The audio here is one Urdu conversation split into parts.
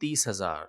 30,000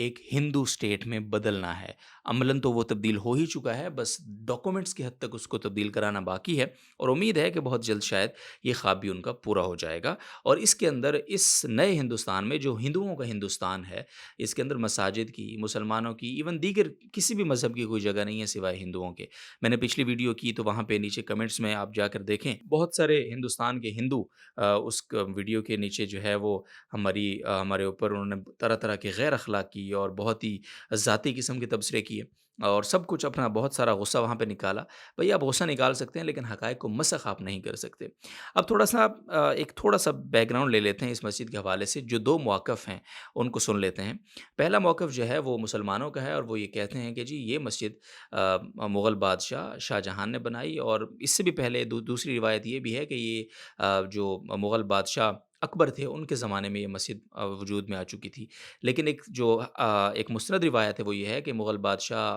ایک ہندو اسٹیٹ میں بدلنا ہے۔ عملاً تو وہ تبدیل ہو ہی چکا ہے، بس ڈاکومنٹس کی حد تک اس کو تبدیل کرانا باقی ہے، اور امید ہے کہ بہت جلد شاید یہ خواب بھی ان کا پورا ہو جائے گا، اور اس کے اندر، اس نئے ہندوستان میں جو ہندوؤں کا ہندوستان ہے، اس کے اندر مساجد کی، مسلمانوں کی، ایون دیگر کسی بھی مذہب کی کوئی جگہ نہیں ہے سوائے ہندوؤں کے۔ میں نے پچھلی ویڈیو کی تو وہاں پہ نیچے کمنٹس میں آپ جا کر دیکھیں، بہت سارے ہندوستان کے ہندو اس ویڈیو کے نیچے جو ہے وہ ہمارے اوپر انہوں نے طرح طرح کے غیر اخلاقی اور بہت ہی ذاتی قسم کے تبصرے کیے، اور سب کچھ اپنا بہت سارا غصہ وہاں پہ نکالا۔ بھئی آپ غصہ نکال سکتے ہیں لیکن حقائق کو مسخ آپ نہیں کر سکتے۔ اب ایک تھوڑا سا بیک گراؤنڈ لے لیتے ہیں اس مسجد کے حوالے سے، جو 2 مواقف ہیں ان کو سن لیتے ہیں۔ پہلا موقف جو ہے وہ مسلمانوں کا ہے، اور وہ یہ کہتے ہیں کہ جی یہ مسجد مغل بادشاہ شاہ جہان نے بنائی، اور اس سے بھی پہلے دوسری روایت یہ بھی ہے کہ یہ جو مغل بادشاہ اکبر تھے ان کے زمانے میں یہ مسجد وجود میں آ چکی تھی۔ لیکن ایک مستند روایت ہے، وہ یہ ہے کہ مغل بادشاہ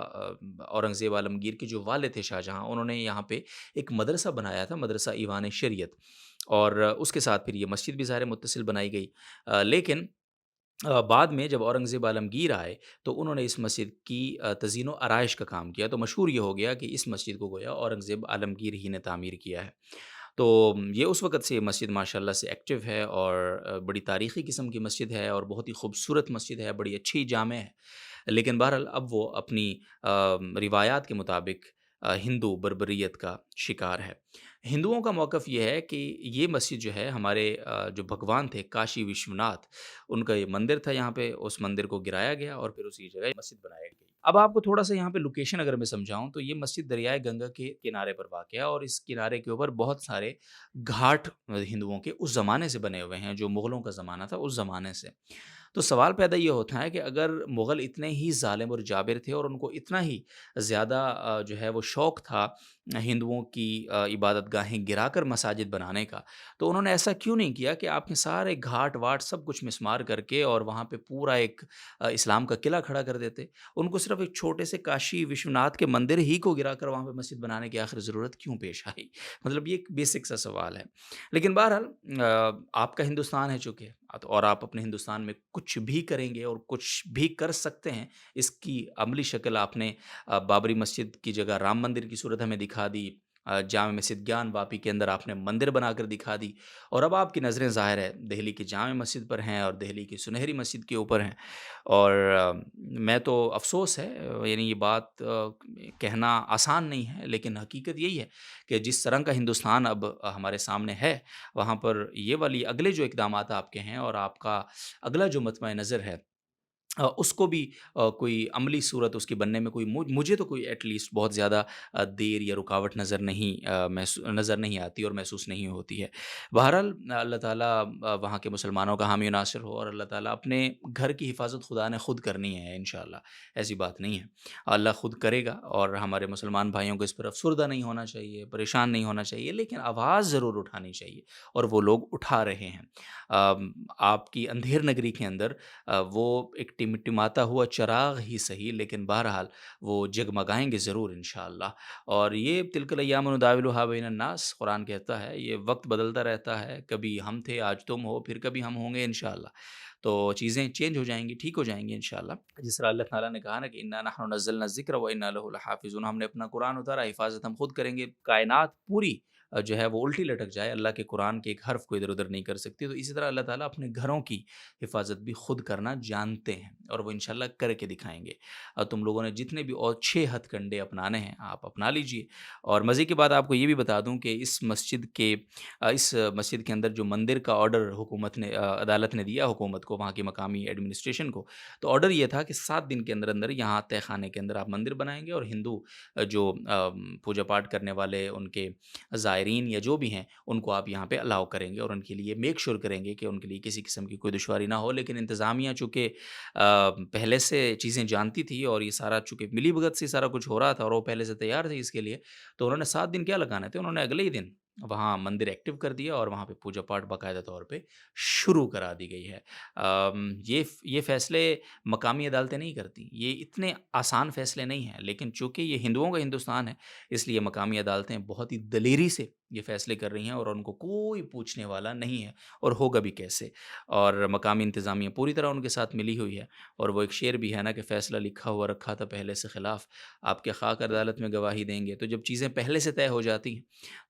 اورنگزیب عالمگیر کے جو والد تھے شاہ جہاں، انہوں نے یہاں پہ ایک مدرسہ بنایا تھا، مدرسہ ایوان شریعت، اور اس کے ساتھ پھر یہ مسجد بھی ظاہر متصل بنائی گئی۔ لیکن بعد میں جب اورنگزیب عالمگیر آئے تو انہوں نے اس مسجد کی تزئین و آرائش کا کام کیا، تو مشہور یہ ہو گیا کہ اس مسجد کو گویا اورنگزیب عالمگیر ہی نے تعمیر کیا ہے۔ تو یہ اس وقت سے یہ مسجد ماشاءاللہ سے ایکٹیو ہے، اور بڑی تاریخی قسم کی مسجد ہے، اور بہت ہی خوبصورت مسجد ہے، بڑی اچھی جامع ہے۔ لیکن بہرحال اب وہ اپنی روایات کے مطابق ہندو بربریت کا شکار ہے۔ ہندوؤں کا موقف یہ ہے کہ یہ مسجد جو ہے ہمارے جو بھگوان تھے کاشی وشوناتھ، ان کا یہ مندر تھا، یہاں پہ اس مندر کو گرایا گیا اور پھر اسی جگہ یہ مسجد بنائی گئی۔ اب آپ کو تھوڑا سا یہاں پہ لوکیشن اگر میں سمجھاؤں تو یہ مسجد دریائے گنگا کے کنارے پر واقع ہے، اور اس کنارے کے اوپر بہت سارے گھاٹ ہندوؤں کے اس زمانے سے بنے ہوئے ہیں، جو مغلوں کا زمانہ تھا اس زمانے سے۔ تو سوال پیدا یہ ہوتا ہے کہ اگر مغل اتنے ہی ظالم اور جابر تھے، اور ان کو اتنا ہی زیادہ جو ہے وہ شوق تھا ہندوؤں کی عبادت گاہیں گرا کر مساجد بنانے کا، تو انہوں نے ایسا کیوں نہیں کیا کہ آپ نے سارے گھاٹ واٹ سب کچھ مسمار کر کے اور وہاں پہ پورا ایک اسلام کا قلعہ کھڑا کر دیتے؟ ان کو صرف ایک چھوٹے سے کاشی وشوناتھ کے مندر ہی کو گرا کر وہاں پہ مسجد بنانے کی آخر ضرورت کیوں پیش آئی؟ مطلب یہ ایک بیسک سا سوال ہے۔ لیکن بہرحال آپ کا ہندوستان ہے چونکہ، اور آپ اپنے ہندوستان میں کچھ بھی کریں گے اور کچھ بھی کر سکتے ہیں، اس کی عملی شکل آپ نے بابری مسجد کی جگہ رام مندر کی صورت ہمیں دکھا دی، جامع مسجد گیان واپی کے اندر آپ نے مندر بنا کر دکھا دی، اور اب آپ کی نظریں ظاہر ہے دہلی کی جامع مسجد پر ہیں اور دہلی کی سنہری مسجد کے اوپر ہیں۔ اور میں تو افسوس ہے، یعنی یہ بات کہنا آسان نہیں ہے، لیکن حقیقت یہی ہے کہ جس طرح کا ہندوستان اب ہمارے سامنے ہے، وہاں پر یہ والی اگلے جو اقدامات آپ کے ہیں اور آپ کا اگلا جو مطمع نظر ہے، اس کو بھی کوئی عملی صورت اس کی بننے میں کوئی مجھے تو کوئی ایٹ لیسٹ بہت زیادہ دیر یا رکاوٹ نظر نہیں آتی اور محسوس نہیں ہوتی ہے۔ بہرحال اللہ تعالیٰ وہاں کے مسلمانوں کا حامی و ناصر ہو، اور اللہ تعالیٰ اپنے گھر کی حفاظت خدا نے خود کرنی ہے انشاءاللہ، ایسی بات نہیں ہے، اللہ خود کرے گا، اور ہمارے مسلمان بھائیوں کو اس پر افسردہ نہیں ہونا چاہیے، پریشان نہیں ہونا چاہیے، لیکن آواز ضرور اٹھانی چاہیے، اور وہ لوگ اٹھا رہے ہیں۔ آپ کی اندھیر نگری کے اندر وہ ایک ٹمٹماتا ہوا چراغ ہی صحیح، لیکن بہرحال وہ جگمگائیں گے ضرور انشاءاللہ۔ اور یہ تلک الایام نداولها بین الناس، قرآن کہتا ہے یہ وقت بدلتا رہتا ہے، کبھی ہم تھے آج تم ہو، پھر کبھی ہم ہوں گے انشاءاللہ، تو چیزیں چینج ہو جائیں گی، ٹھیک ہو جائیں گی انشاءاللہ۔ جس طرح اللہ تعالیٰ نے کہا نا کہ انا نحن نزلنا الذکر و انا لہ لحافظون، ہم نے اپنا قرآن اتارا، حفاظت ہم خود کریں گے۔ کائنات پوری جو ہے وہ الٹی لٹک جائے، اللہ کے قرآن کے ایک حرف کو ادھر ادھر نہیں کر سکتی، تو اسی طرح اللہ تعالیٰ اپنے گھروں کی حفاظت بھی خود کرنا جانتے ہیں، اور وہ انشاءاللہ کر کے دکھائیں گے۔ تم لوگوں نے جتنے بھی اور 6 ہتھ کنڈے اپنانے ہیں آپ اپنا لیجئے۔ اور مزے کی بات آپ کو یہ بھی بتا دوں کہ اس مسجد کے اندر جو مندر کا آرڈر حکومت نے عدالت نے دیا حکومت کو، وہاں کی مقامی ایڈمنسٹریشن کو، تو آرڈر یہ تھا کہ 7 دن کے اندر اندر یہاں تہ خانے کے اندر آپ مندر بنائیں گے، اور ہندو جو پوجا پاٹ کرنے والے ان کے زائرین یا جو بھی ہیں ان کو آپ یہاں پہ الاؤ کریں گے، اور ان کے لیے میک شور کریں گے کہ ان کے لیے کسی قسم کی کوئی دشواری نہ ہو۔ لیکن انتظامیہ چونکہ پہلے سے چیزیں جانتی تھی، اور یہ سارا چونکہ ملی بھگت سے سارا کچھ ہو رہا تھا، اور وہ پہلے سے تیار تھے اس کے لیے، تو انہوں نے 7 دن کیا لگانے تھے، انہوں نے اگلے ہی دن وہاں مندر ایکٹیو کر دیا، اور وہاں پہ پوجا پاٹ باقاعدہ طور پہ شروع کرا دی گئی ہے۔ یہ فیصلے مقامی عدالتیں نہیں کرتی، یہ اتنے آسان فیصلے نہیں ہیں، لیکن چونکہ یہ ہندوؤں کا ہندوستان ہے، اس لیے مقامی عدالتیں بہت ہی دلیری سے یہ فیصلے کر رہی ہیں اور ان کو کوئی پوچھنے والا نہیں ہے اور ہوگا بھی کیسے، اور مقامی انتظامیہ پوری طرح ان کے ساتھ ملی ہوئی ہے۔ اور وہ ایک شعر بھی ہے نا کہ فیصلہ لکھا ہوا رکھا تھا پہلے سے خلاف، آپ کے خاک عدالت میں گواہی دیں گے۔ تو جب چیزیں پہلے سے طے ہو جاتی ہیں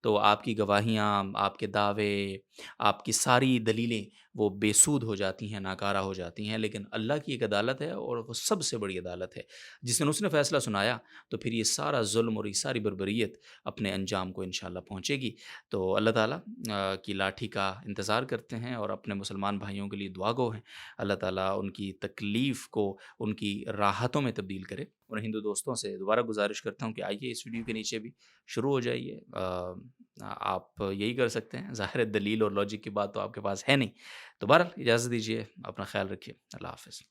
تو آپ کی گواہیاں، آپ کے دعوے، آپ کی ساری دلیلیں وہ بے سود ہو جاتی ہیں، ناکارہ ہو جاتی ہیں۔ لیکن اللہ کی ایک عدالت ہے اور وہ سب سے بڑی عدالت ہے، جس دن اس نے فیصلہ سنایا تو پھر یہ سارا ظلم اور یہ ساری بربریت اپنے انجام کو انشاءاللہ پہنچے گی۔ تو اللہ تعالیٰ کی لاٹھی کا انتظار کرتے ہیں اور اپنے مسلمان بھائیوں کے لیے دعا گو ہیں، اللہ تعالیٰ ان کی تکلیف کو ان کی راحتوں میں تبدیل کرے۔ اور ہندو دوستوں سے دوبارہ گزارش کرتا ہوں کہ آئیے اس ویڈیو کے نیچے بھی شروع ہو جائیے، آپ یہی کر سکتے ہیں، ظاہر ہے دلیل اور لاجک کی بات تو آپ کے پاس ہے نہیں۔ تو بہرحال اجازت دیجیے، اپنا خیال رکھیے، اللہ حافظ۔